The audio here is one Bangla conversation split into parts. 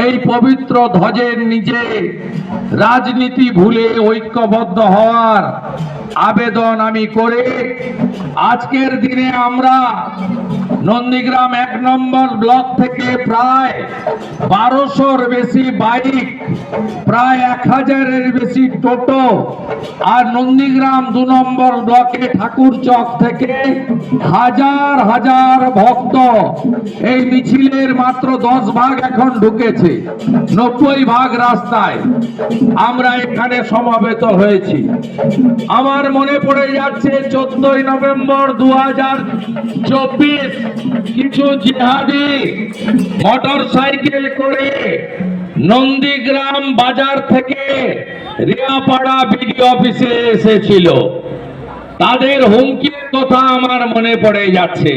এই পবিত্র ধ্বজের নিচে রাজনীতি ভুলে ঐক্যবদ্ধ হওয়ার আবেদন আমি করে আজকের দিনে আমরা নন্দীগ্রাম ১ নম্বর ব্লক থেকে প্রায় ১২০০-র বেশি বাইক, প্রায় ১০০০-এর বেশি টোটো আর নন্দীগ্রাম ২ নম্বর ব্লকে ঠাকুরচক থেকে হাজার হাজার ভক্ত এই মিছিলের মাত্র ১০ ভাগ এখন ঢুকেছে, ৯০ ভাগ রাস্তায় আমরা এখানে সমবেত হয়েছি। আমার মনে পড়ে যাচ্ছে ১৪ই নভেম্বর ২০২৪ কিছু জিহাদি মোটর সাইকেল করে নন্দীগ্রাম বাজার থেকে রিয়াপাড়া বিডি অফিসে এসেছিল। তাদের হুমকির কথা আমার মনে পড়ে যাচ্ছে।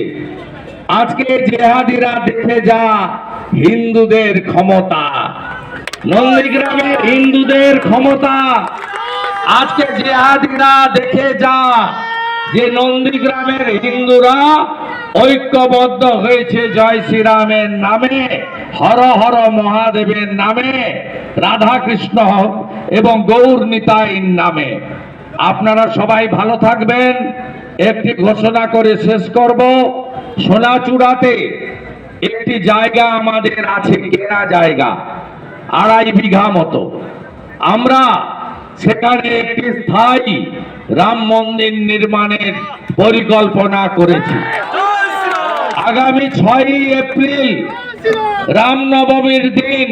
আজকে জিহাদিরা দেখে যা হিন্দুদের ক্ষমতা, নন্দীগ্রামের হিন্দুদের ক্ষমতা। আজকে জিহাদিরা দেখে যা যে নন্দীগ্রামের হিন্দুরা ঐক্যবদ্ধ হয়েছে জয় শ্রীরামের নামে, হর হর মহাদেবের নামে, রাধাকৃষ্ণ এবং গৌর নিতাইর নামে। আপনারা সবাই ভালো থাকবেন। একটি ঘোষণা করে শেষ করব। সোনাচূড়াতে একটি জায়গা আমাদের আছে, কেনা জায়গা ২.৫ বিঘা মতো। আমরা সেখানে একটি স্থায়ী রাম মন্দির নির্মাণের পরিকল্পনা করেছি। আগামী ৬ই এপ্রিল রামনবমীর দিন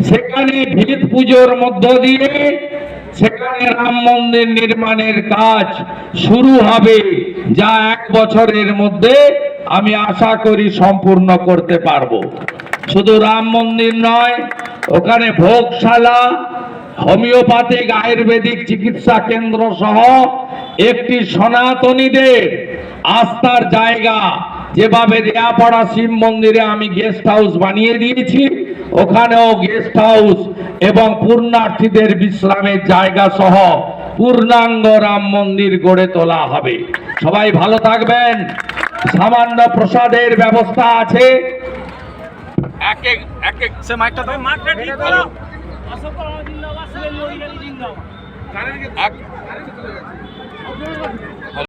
সেখানে ভিত পুজোর মধ্য দিয়ে সেখানে রাম মন্দির নির্মাণের কাজ শুরু হবে, যা ১ বছরের মধ্যে আমি আশা করি সম্পূর্ণ করতে পারবো। শুধু রাম মন্দির নয়, ওখানে ভোগশালা, হোমিওপ্যাথিক আয়ুর্বেদিক চিকিৎসা কেন্দ্র সহ একটি সনাতনীদের আস্থার জায়গা, যেভাবে রিয়াপাড়া শিব মন্দিরে আমি গেস্ট হাউস বানিয়ে দিয়েছি, ওখানেও গেস্ট হাউস এবং পূর্ণার্থীদের বিশ্রামের জায়গা সহ পূর্ণাঙ্গ রাম মন্দির গড়ে তোলা হবে। সবাই ভালো থাকবেন। সামান্য প্রসাদের ব্যবস্থা আছে। এক এক সে মাইকটা দাও, মাইকটা ঠিক করো। অসংখ্য জিন্দাবাদ, সুরেন্দ্র অধিকারী জিন্দাবাদ।